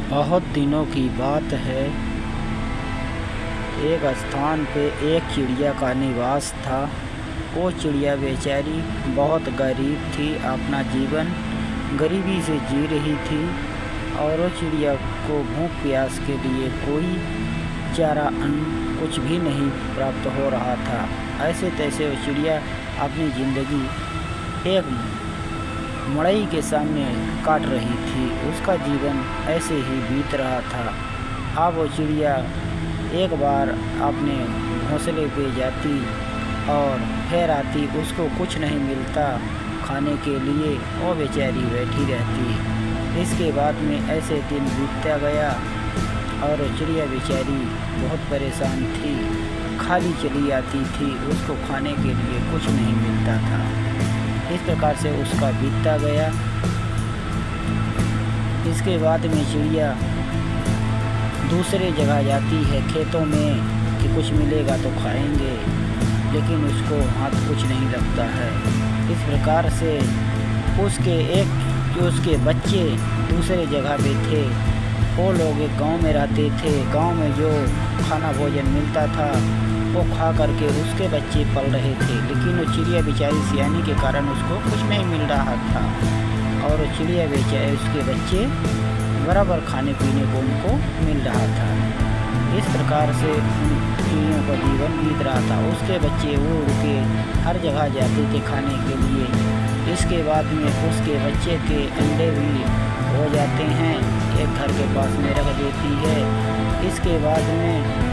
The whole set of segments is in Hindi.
बहुत दिनों की बात है। एक स्थान पे एक चिड़िया का निवास था। वो चिड़िया बेचारी बहुत गरीब थी, अपना जीवन गरीबी से जी रही थी और वो चिड़िया को भूख प्यास के लिए कोई चारा अन्न कुछ भी नहीं प्राप्त हो रहा था। ऐसे तैसे वो चिड़िया अपनी ज़िंदगी एक मड़ई के सामने काट रही थी। उसका जीवन ऐसे ही बीत रहा था। अब वो चिड़िया एक बार अपने घोंसले पे जाती और फिर आती, उसको कुछ नहीं मिलता खाने के लिए, वो बेचारी बैठी रहती। इसके बाद में ऐसे दिन बीतता गया और वो चिड़िया बेचारी बहुत परेशान थी, खाली चली आती थी, उसको खाने के लिए कुछ नहीं मिलता था। इस प्रकार से उसका बीतता गया। इसके बाद में चिड़िया दूसरे जगह जाती है खेतों में कि कुछ मिलेगा तो खाएंगे, लेकिन उसको हाथ कुछ नहीं लगता है। इस प्रकार से उसके बच्चे दूसरे जगह पे थे। वो लोग एक गांव में रहते थे। गांव में जो खाना भोजन मिलता था वो खा करके उसके बच्चे पल रहे थे, लेकिन वो चिड़िया बेचारी सियानी के कारण उसको कुछ नहीं मिल रहा था और वो चिड़िया बेचारी उसके बच्चे बराबर खाने पीने को उनको मिल रहा था। इस प्रकार से चिड़ियों का जीवन बीत रहा था। उसके बच्चे उड़ के हर जगह जाते थे खाने के लिए। इसके बाद में उसके बच्चे के अंडे भी हो जाते हैं, एक घर के पास में रख देती है। इसके बाद में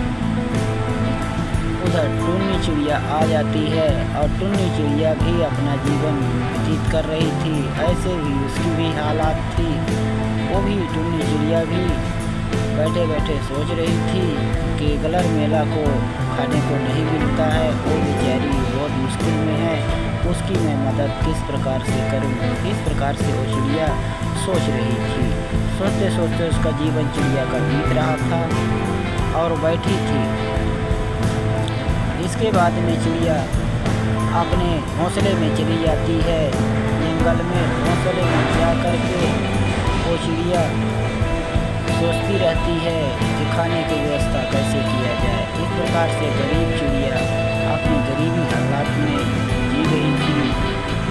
उधर टुन्नी चिड़िया आ जाती है और टुन्नी चिड़िया भी अपना जीवन व्यतीत कर रही थी। ऐसे ही उसकी भी हालात थी। वो भी टुन्नी चिड़िया भी बैठे बैठे सोच रही थी कि गलर मेला को खाने को नहीं मिलता है, वो बेचारी बहुत मुश्किल में है, उसकी मैं मदद किस प्रकार से करूं। इस प्रकार से वो चिड़िया सोच रही थी। सोचते सोचते उसका जीवन चिड़िया का बीत रहा था और बैठी थी। इसके बाद में चिड़िया अपने घोंसले में चली जाती है। जंगल में घोंसले में जा कर के वो चिड़िया सोचती रहती है कि खाने की व्यवस्था कैसे किया जाए। इस प्रकार से गरीब चिड़िया अपनी गरीबी हालात में जी रही थी।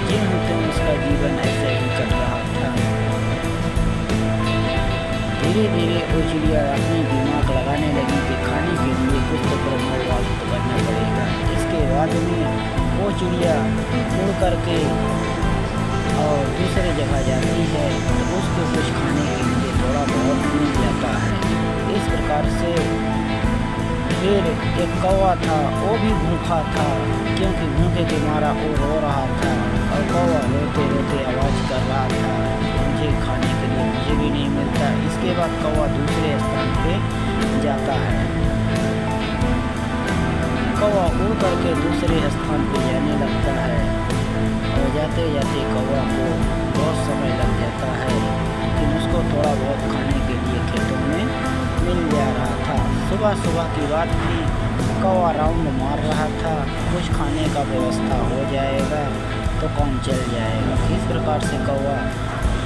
जिन उसका जीवन ऐसे ही कट रहा था। धीरे धीरे वो चिड़िया अपनी दिमाग लगाने लगी कि खाने के लिए कुछ तो प्रभाव करना पड़ेगा। इसके बाद में वो चिड़िया उड़ करके और दूसरे जगह जाती है तो उसको कुछ खाने के लिए थोड़ा बहुत मिल जाता है। इस प्रकार से फिर एक कौवा था, वो भी भूखा था, क्योंकि भूखे के मारा वो रो रहा था और कौवा रोते रोते आवाज़ कर रहा था, मुझे खाने के लिए मुझे भी नहीं मिलता। इसके बाद कौवा दूसरे स्थान पे जाता है। कौवा उड़ करके दूसरे स्थान पे जाने लगता है और जाते जाते कौवा को बहुत समय लग जाता है, लेकिन उसको थोड़ा बहुत खाने के लिए खेतों में मिल जा रहा था। सुबह सुबह की बात थी, कौवा राउंड मार रहा था, कुछ खाने का व्यवस्था हो जाएगा तो काम चल जाएगा। इस प्रकार से कौवा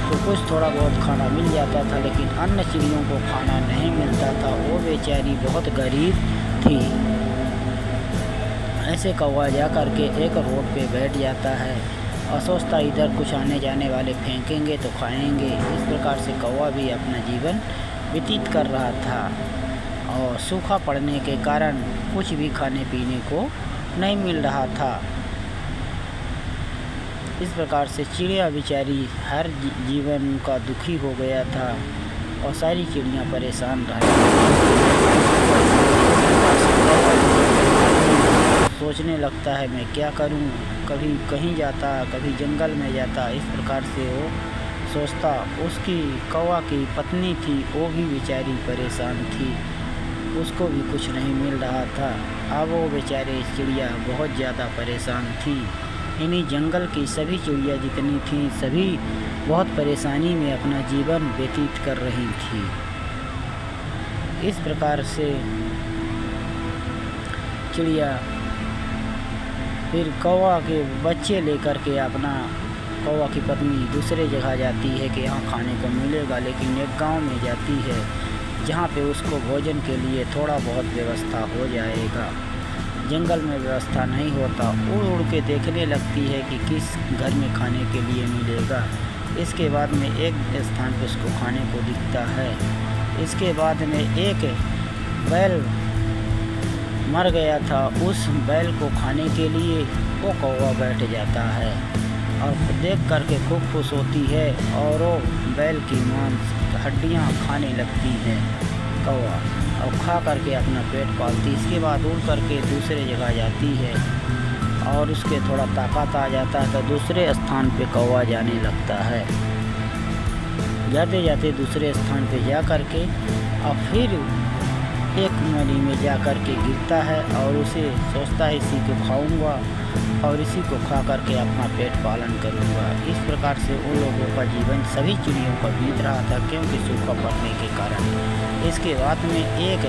तो कुछ थोड़ा बहुत खाना मिल जाता था, लेकिन अन्य चिड़ियों को खाना नहीं मिलता था। वो बेचारी बहुत गरीब थी। ऐसे कौवा जा कर के एक रोड पे बैठ जाता है और सोचता इधर कुछ आने जाने वाले फेंकेंगे तो खाएंगे। इस प्रकार से कौवा भी अपना जीवन व्यतीत कर रहा था और सूखा पड़ने के कारण कुछ भी खाने पीने को नहीं मिल रहा था। इस प्रकार से चिड़िया बेचारी हर जीवन का दुखी हो गया था और सारी चिड़ियाँ परेशान रही। सोचने लगता है मैं क्या करूं, कभी कहीं जाता, कभी जंगल में जाता। इस प्रकार से वो सोचता। उसकी कौवा की पत्नी थी, वो भी बेचारी परेशान थी, उसको भी कुछ नहीं मिल रहा था। अब वो बेचारे चिड़िया बहुत ज़्यादा परेशान थी। इन्हीं जंगल की सभी चिड़िया जितनी थी सभी बहुत परेशानी में अपना जीवन व्यतीत कर रही थी। इस प्रकार से चिड़िया फिर कौवा के बच्चे लेकर के अपना कौवा की पत्नी दूसरे जगह जाती है कि यहाँ खाने को मिलेगा, लेकिन एक गांव में जाती है जहाँ पे उसको भोजन के लिए थोड़ा बहुत व्यवस्था हो जाएगा। जंगल में व्यवस्था नहीं होता। उड़ उड़ के देखने लगती है कि किस घर में खाने के लिए मिलेगा। इसके बाद में एक स्थान पर उसको खाने को दिखता है। इसके बाद में एक बैल मर गया था, उस बैल को खाने के लिए वो कौवा बैठ जाता है और देख करके खूब खुश होती है और वो बैल की मांस हड्डियाँ खाने लगती है कौवा, और खा करके अपना पेट पालती। इसके बाद उड़ करके दूसरे जगह जाती है और उसके थोड़ा ताकत आ जाता है तो दूसरे स्थान पे कौवा जाने लगता है। जाते जाते दूसरे स्थान पे जा करके और फिर एक नदी में जा कर के गिरता है और उसे सोचता है इसी को खाऊंगा और इसी को खा करके अपना पेट पालन करूंगा। इस प्रकार से उन लोगों का जीवन सभी चिड़ियों का बीत रहा था, क्योंकि सूखा पड़ने के कारण। इसके बाद में एक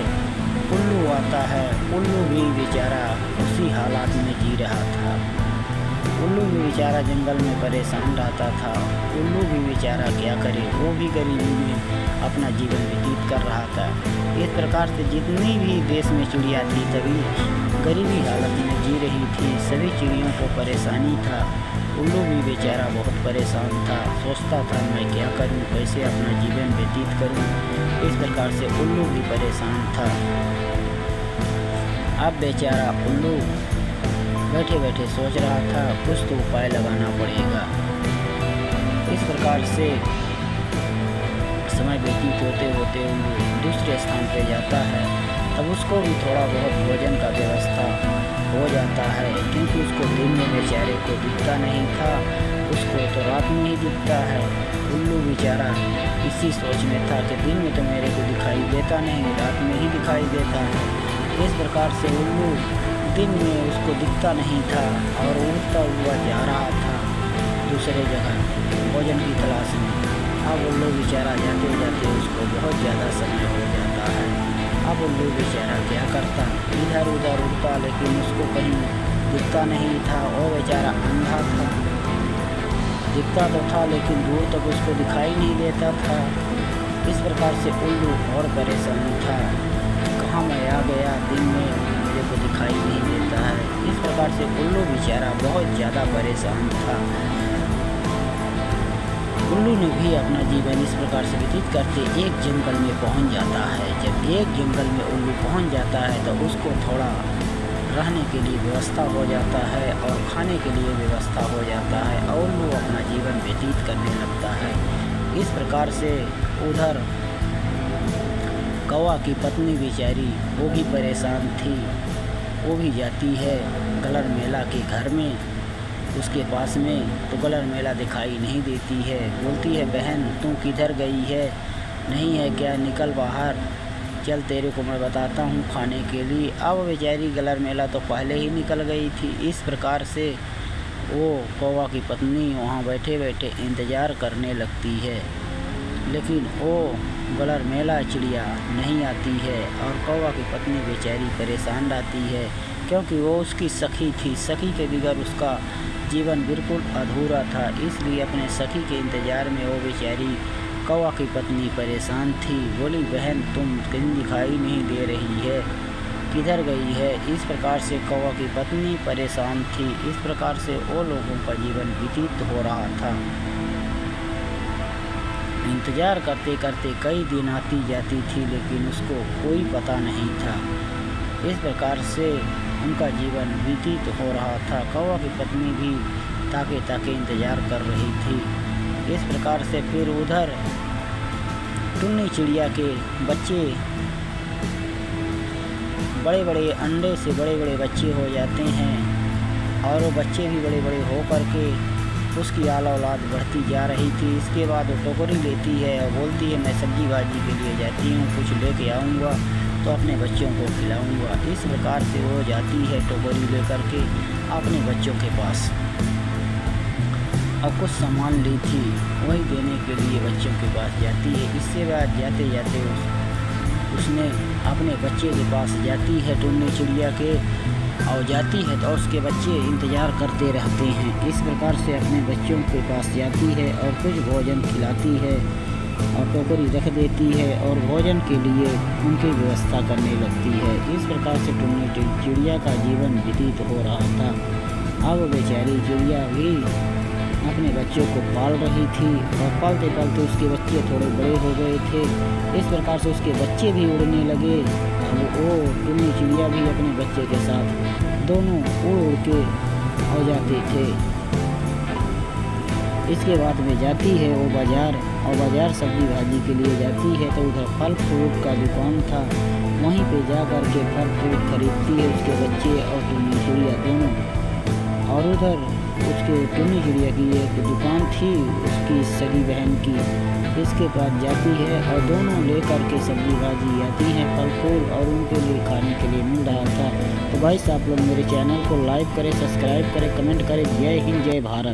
उल्लू आता है। उल्लू भी बेचारा उसी हालात में जी रहा था। उल्लू भी बेचारा जंगल में परेशान रहता था। उल्लू भी बेचारा क्या करे, वो भी गरीबी में अपना जीवन व्यतीत कर रहा था। इस प्रकार से जितनी भी देश में चिड़िया थी सभी गरीबी हालत में जी रही थी। सभी चिड़ियों को परेशानी था। उल्लू भी बेचारा बहुत परेशान था। सोचता था मैं क्या करूं, कैसे अपना जीवन व्यतीत करूं। इस प्रकार से उल्लू भी परेशान था। अब बेचारा उल्लू बैठे बैठे सोच रहा था कुछ तो उपाय लगाना पड़ेगा। इस प्रकार से समय व्यतीत होते होते उल्लू दूसरे स्थान पर जाता है। तब उसको भी थोड़ा बहुत भोजन का व्यवस्था हो जाता है, क्योंकि उसको दिन में बेचारे को दिखता नहीं था, उसको तो रात में ही दिखता है। उल्लू बेचारा इसी सोच में था कि दिन में तो मेरे को दिखाई देता नहीं, रात में ही दिखाई देता है। इस प्रकार से उल्लू दिन में उसको दिखता नहीं था और उड़ता हुआ जा रहा था दूसरे जगह भोजन की तलाश में। अब उल्लू बेचारा जाते जाते उसको बहुत ज़्यादा समय हो जाता है। अब उल्लू बेचारा क्या करता, इधर उधर उड़ता, लेकिन उसको कहीं दिखता नहीं था। वो बेचारा अंधा था, दिखता तो था लेकिन दूर तक उसको दिखाई नहीं देता था। इस प्रकार से उल्लू और परेशान था, कहाँ मैं आ गया, दिन में मेरे को दिखाई नहीं देता है। इस प्रकार से उल्लू बेचारा बहुत ज़्यादा परेशान था। उल्लू ने भी अपना जीवन इस प्रकार से व्यतीत करते एक जंगल में पहुंच जाता है। जब एक जंगल में उल्लू पहुंच जाता है तो उसको थोड़ा रहने के लिए व्यवस्था हो जाता है और खाने के लिए व्यवस्था हो जाता है और उल्लू अपना जीवन व्यतीत करने लगता है। इस प्रकार से उधर कौवा की पत्नी बेचारी वो भी परेशान थी। वो भी जाती है गलर मेला के घर में, उसके पास में तो गलर मेला दिखाई नहीं देती है। बोलती है बहन तू किधर गई है, नहीं है क्या, निकल बाहर, चल तेरे को मैं बताता हूँ खाने के लिए। अब बेचारी गलर मेला तो पहले ही निकल गई थी। इस प्रकार से वो कौवा की पत्नी वहाँ बैठे बैठे इंतज़ार करने लगती है, लेकिन वो गलर मेला चिड़िया नहीं आती है और कौवा की पत्नी बेचारी परेशान रहती है, क्योंकि वो उसकी सखी थी। सखी के बगैर उसका जीवन बिल्कुल अधूरा था। इसलिए अपने सखी के इंतज़ार में वो बेचारी कौवा की पत्नी परेशान थी। बोली बहन तुम कहीं दिखाई नहीं दे रही है, किधर गई है। इस प्रकार से कौवा की पत्नी परेशान थी। इस प्रकार से वो लोगों का जीवन व्यतीत हो रहा था। इंतज़ार करते करते कई दिन आती जाती थी, लेकिन उसको कोई पता नहीं था। इस प्रकार से उनका जीवन व्यतीत हो रहा था। कौवा की पत्नी भी ताके ताके इंतज़ार कर रही थी। इस प्रकार से फिर उधर टुन्नी चिड़िया के बच्चे बड़े बड़े अंडे से बड़े बड़े बच्चे हो जाते हैं और वो बच्चे भी बड़े बड़े हो कर के उसकी आला औलाद बढ़ती जा रही थी। इसके बाद वो टोकरी लेती है और बोलती है मैं सब्जी भाजी के लिए जाती हूँ, कुछ लेके आऊँगा तो अपने बच्चों को खिलाऊंगा। इस प्रकार से वो जाती है टोकरी लेकर के अपने बच्चों के पास और कुछ सामान ली थी वही देने के लिए बच्चों के पास जाती है। इससे बाद जाते जाते उसने अपने बच्चे के पास जाती है टुन्नी चिड़िया के और जाती है तो उसके बच्चे इंतज़ार करते रहते हैं। इस प्रकार से अपने बच्चों के पास जाती है और कुछ भोजन खिलाती है और टोकरी रख देती है और भोजन के लिए उनकी व्यवस्था करने लगती है। इस प्रकार से टुन्नी चिड़िया का जीवन व्यतीत हो रहा था। अब बेचारी चिड़िया भी अपने बच्चों को पाल रही थी और पालते पालते उसके बच्चे थोड़े बड़े हो गए थे। इस प्रकार से उसके बच्चे भी उड़ने लगे और वो टुन्नी चिड़िया भी अपने बच्चे के साथ दोनों उड़ उड़ के आ जाते थे। इसके बाद में जाती है वो बाज़ार और बाज़ार सब्जी भाजी के लिए जाती है तो उधर फल फ्रूट का दुकान था, वहीं पे जा कर के फल फ्रूट खरीदती है उसके बच्चे और टुन्नी चिड़िया दोनों। और उधर उसके टुन्नी चिड़िया की एक दुकान थी उसकी सगी बहन की, इसके पास जाती है और दोनों लेकर के सब्जी भाजी आती हैं फल फूल और उनके लिए खाने के लिए मिल रहा था। तो भाई आप लोग मेरे चैनल को लाइक करें, सब्सक्राइब करें, कमेंट करें। जय हिंद, जय भारत।